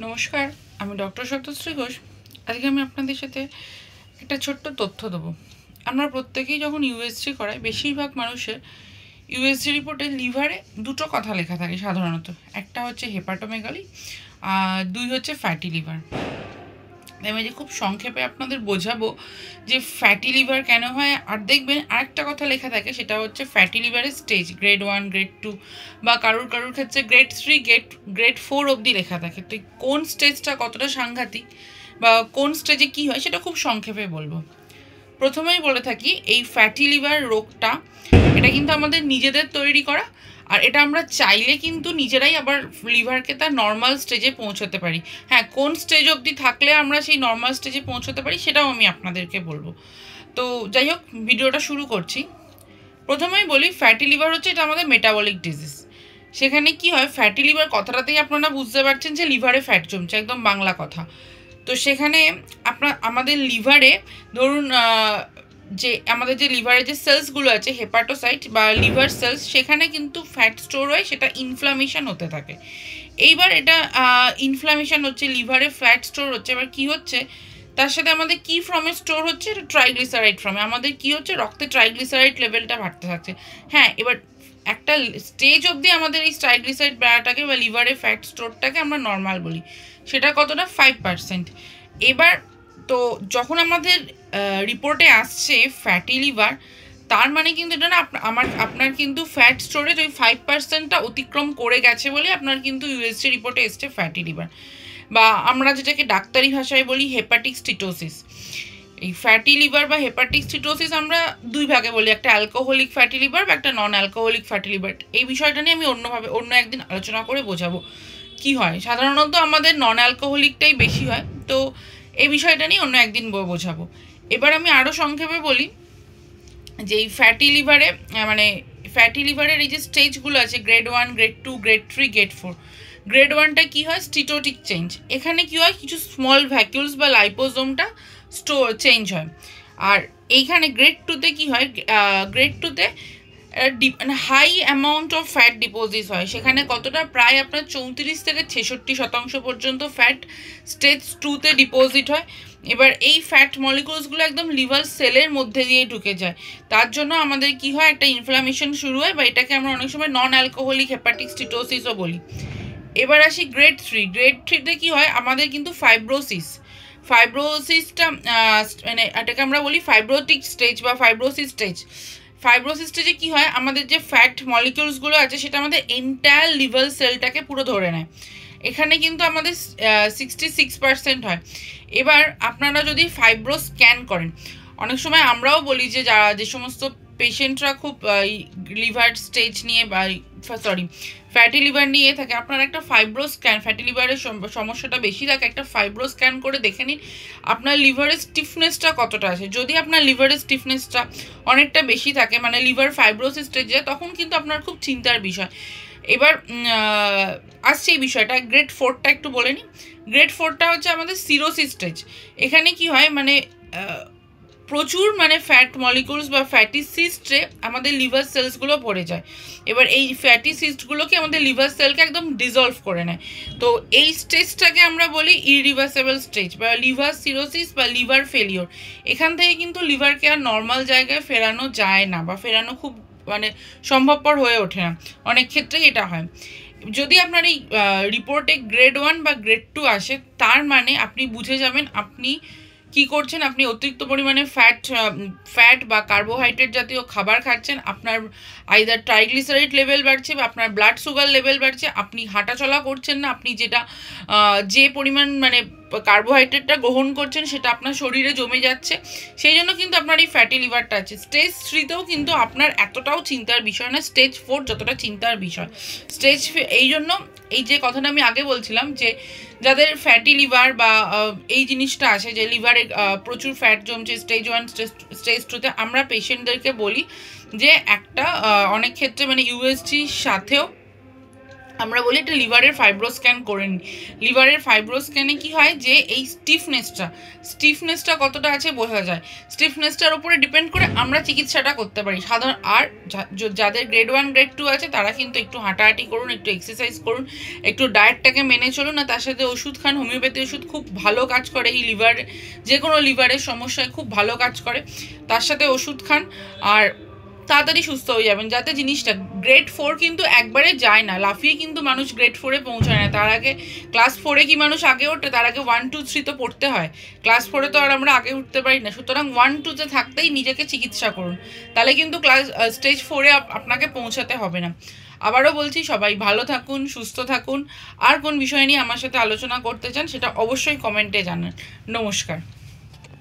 নমস্কার, আমি ডক্টর সপ্তশ্রী ঘোষ। আজকে আমি আপনাদের সাথে একটা ছোট্ট তথ্য দেবো। আমরা প্রত্যেকেই যখন ইউএসজি করাই, বেশিরভাগ মানুষের ইউএসজি রিপোর্টে লিভারে দুটো কথা লেখা থাকে সাধারণত। একটা হচ্ছে হেপাটোমেগালি, আর দুই হচ্ছে ফ্যাটি লিভার। আমি যে খুব সংক্ষেপে আপনাদের বোঝাবো যে ফ্যাটি লিভার কেন হয়। আর দেখবেন আরেকটা কথা লেখা থাকে, সেটা হচ্ছে ফ্যাটি লিভারের স্টেজ, গ্রেড 1, গ্রেড 2 বা কারুর ক্ষেত্রে গ্রেড 3, গ্রেড 4 অবধি লেখা থাকে। তো কোন স্টেজটা কতটা সাংঘাতিক বা কোন স্টেজে কী হয় সেটা খুব সংক্ষেপে বলবো। প্রথমেই বলে থাকি, এই ফ্যাটি লিভার রোগটা এটা কিন্তু আমাদের নিজেদের তৈরি করা, আর এটা আমরা চাইলে কিন্তু নিজেরাই আবার লিভারকে তার নর্মাল স্টেজে পৌঁছাতে পারি। হ্যাঁ, কোন স্টেজ অবধি থাকলে আমরা সেই নর্মাল স্টেজে পৌঁছাতে পারি সেটাও আমি আপনাদেরকে বলবো। তো যাই হোক, ভিডিওটা শুরু করছি। প্রথমেই বলি, ফ্যাটি লিভার হচ্ছে এটা আমাদের মেটাবলিক ডিজিজ। সেখানে কি হয়, ফ্যাটি লিভার কথাটাতেই আপনারা বুঝতে পারছেন যে লিভারে ফ্যাট জমছে, একদম বাংলা কথা। তো সেখানে আমাদের লিভারে ধরুন যে আমাদের যে লিভারের যে সেলসগুলো আছে, হেপাটোসাইট বা লিভার সেলস, সেখানে কিন্তু ফ্যাট স্টোর হয়, সেটা ইনফ্লামেশন হতে থাকে। এইবার এটা ইনফ্লামেশন হচ্ছে, লিভারে ফ্যাট স্টোর হচ্ছে। এবার কি হচ্ছে, তার সাথে আমাদের কি ফর্মে স্টোর হচ্ছে, এটা ট্রাইগ্লিসারাইড ফর্মে। আমাদের কি হচ্ছে, রক্তে ট্রাইগ্লিসারাইড লেভেলটা বাড়তে থাকছে। হ্যাঁ, এবার একটা স্টেজ অবধি আমাদের এই ট্রাইগ্লিসারাইড বাড়াটাকে বা লিভারে ফ্যাট স্টোরটাকে আমরা নর্মাল বলি। সেটা কতটা, 5%। এবার তো যখন আমাদের রিপোর্টে আসছে ফ্যাটি লিভার, তার মানে কিন্তু এটা না আপনার কিন্তু ফ্যাট স্টোরেজ ওই 5%টা অতিক্রম করে গেছে বলে আপনার কিন্তু ইউএসজি রিপোর্টে এসছে ফ্যাটি লিভার, বা আমরা যেটাকে ডাক্তারি ভাষায় বলি হেপাটিক স্টিটোসিস। এই ফ্যাটি লিভার বা হেপাটিক স্টিটোসিস আমরা দুই ভাগে বলি, একটা অ্যালকোহলিক ফ্যাটি লিভার বা একটা নন অ্যালকোহলিক ফ্যাটি লিভার। এই বিষয়টা নিয়ে আমি অন্য একদিন আলোচনা করে বোঝাবো কি হয়। সাধারণত আমাদের নন অ্যালকোহলিকটাই বেশি হয়, তো এই বিষয়টা নিয়ে অন্য একদিন বোঝাবো। এবার আমি আরও সংক্ষেপে বলি যে এই ফ্যাটি লিভারে মানে ফ্যাটি লিভারের এই যে স্টেজগুলো আছে, grade 1, grade 2, grade 3, grade 4। Grade 1টা কী হয়, স্টিটোটিক চেঞ্জ। এখানে কী হয়, কিছু স্মল ভ্যাকিউলস বা লাইপোজোমটা চেঞ্জ হয়। আর এইখানে গ্রেড 2তে কী হয়, গ্রেড 2তে মানে high amount of fat deposit হয়। সেখানে কতটা, প্রায় আপনার 34 থেকে 66% পর্যন্ত ফ্যাট স্টেজ 2তে ডিপোজিট হয়। এবার এই ফ্যাট মলিকুলসগুলো একদম লিভার সেলের মধ্যে দিয়ে ঢুকে যায়। তার জন্য আমাদের কি হয়, একটা ইনফ্লামেশন শুরু হয়, বা এটাকে আমরা অনেক সময় নন অ্যালকোহলিক হেপাটিক স্টিটোসিসও বলি। এবার আসি গ্রেড 3। গ্রেড 3তে কী হয়, আমাদের কিন্তু ফাইব্রোসিসটা মানে এটাকে আমরা বলি ফাইব্রোটিক স্টেজ বা ফাইব্রোসিস স্টেজ। ফাইব্রোসিস স্টেজে কী হয়, আমাদের যে ফ্যাট মলিকিউলসগুলো আছে সেটা আমাদের এন্টায়ার লিভার সেলটাকে পুরো ধরে নেয়। এখানে কিন্তু আমাদের 66% হয়। এবার আপনারা যদি ফাইব্রো স্ক্যান করেন, অনেক সময় আমরাও বলি যে যে সমস্ত পেশেন্টরা খুব লিভার স্টেজ নিয়ে বা ফ্যাটি লিভার নিয়ে থাকে, আপনারা একটা ফাইব্রো স্ক্যান, ফ্যাটি লিভারের সমস্যাটা বেশি থাকে, একটা ফাইব্রো স্ক্যান করে দেখে নিন আপনার লিভারের স্টিফনেসটা কতটা আছে। যদি আপনার লিভারের স্টিফনেসটা অনেকটা বেশি থাকে, মানে লিভার ফাইব্রোসিস স্টেজে, তখন কিন্তু আপনার খুব চিন্তার বিষয়। এবার আসছে এই বিষয়টা, গ্রেড 4টা একটু বলে নিই। গ্রেড 4টা হচ্ছে আমাদের সিরোসিস স্টেজ। এখানে কি হয়, মানে প্রচুর মানে ফ্যাট মলিকুলস বা ফ্যাটি সিস্টে আমাদের লিভার সেলসগুলো পড়ে যায়। এবার এই ফ্যাটি সিস্টগুলোকে আমাদের লিভার সেলকে একদম ডিজলভ করে নেয়। তো এই স্টেজটাকে আমরা বলি ইরিভার্সেবল স্টেজ বা লিভার সিরোসিস বা লিভার ফেলিওর। এখান থেকে কিন্তু লিভারকে আর নর্মাল জায়গায় ফেরানো যায় না, বা ফেরানো খুব মানে সম্ভবপর হয়ে ওঠে না, অনেক ক্ষেত্রেই এটা হয়। যদি আপনার এই রিপোর্টে গ্রেড 1 বা গ্রেড 2 আসে, তার মানে আপনি বুঝে যাবেন আপনি কি করছেন, আপনি অতিরিক্ত পরিমাণে ফ্যাট বা কার্বোহাইড্রেট জাতীয় খাবার খাচ্ছেন, আপনার আইদার ট্রাইগ্লিসারাইড লেভেল বাড়ছে বা আপনার ব্লাড সুগার লেভেল বাড়ছে, আপনি হাঁটাচলা করছেন না, আপনি যে পরিমাণ মানে কার্বোহাইড্রেটটা গ্রহণ করছেন সেটা আপনার শরীরে জমে যাচ্ছে, সেই জন্য কিন্তু আপনার এই ফ্যাটি লিভারটা আছে। স্টেজ 3তেও কিন্তু আপনার এতটাও চিন্তার বিষয় না, স্টেজ 4 যতটা চিন্তার বিষয়। এই জন্য এই যে কথাটা আমি আগে বলছিলাম যে যাদের ফ্যাটি লিভার বা এই জিনিসটা আছে যে লিভারে প্রচুর ফ্যাট জমছে স্টেজ 1, স্টেজ 2তে, আমরা পেশেন্টদেরকে বলি যে একটা অনেক ক্ষেত্রে মানে ইউএসজির সাথেও আমরা বলি এটা লিভারের ফাইব্রো স্ক্যান করে নিই। লিভারের ফাইব্রো স্ক্যানে কী হয় যে এই স্টিফনেসটা কতটা আছে বোঝা যায়। স্টিফনেসটার উপরে ডিপেন্ড করে আমরা চিকিৎসাটা করতে পারি সাধারণ। আর যাদের গ্রেড 1 গ্রেড 2 আছে তারা কিন্তু একটু হাঁটাহাঁটি করুন, একটু এক্সারসাইজ করুন, একটু ডায়েটটাকে মেনে চলুন, আর তার সাথে ওষুধ খান। হোমিওপ্যাথি ওষুধ খুব ভালো কাজ করে এই লিভারে, যে কোনো লিভারের সমস্যায় খুব ভালো কাজ করে, তার সাথে ওষুধ খান আর তাড়াতাড়ি সুস্থ হয়ে যাবেন। যাতে জিনিসটা গ্রেড 4 কিন্তু একবারে যায় না, লাফিয়ে কিন্তু মানুষ গ্রেড 4-এ পৌঁছায় না। তার আগে ক্লাস 4-এ কি মানুষ আগে ওঠে? তার আগে 1 2 3 তো পড়তে হয়। ক্লাস 4-এ তো আর আমরা আগে উঠতে পারি না। সুতরাং 1 2-তে থাকতেই নিজেকে চিকিৎসা করুন, তাহলে কিন্তু স্টেজ 4-এ আপনাকে পৌঁছাতে হবে না। আবারও বলছি, সবাই ভালো থাকুন, সুস্থ থাকুন। আর কোন বিষয় নিয়ে আমার সাথে আলোচনা করতে চান সেটা অবশ্যই কমেন্টে জানান। নমস্কার।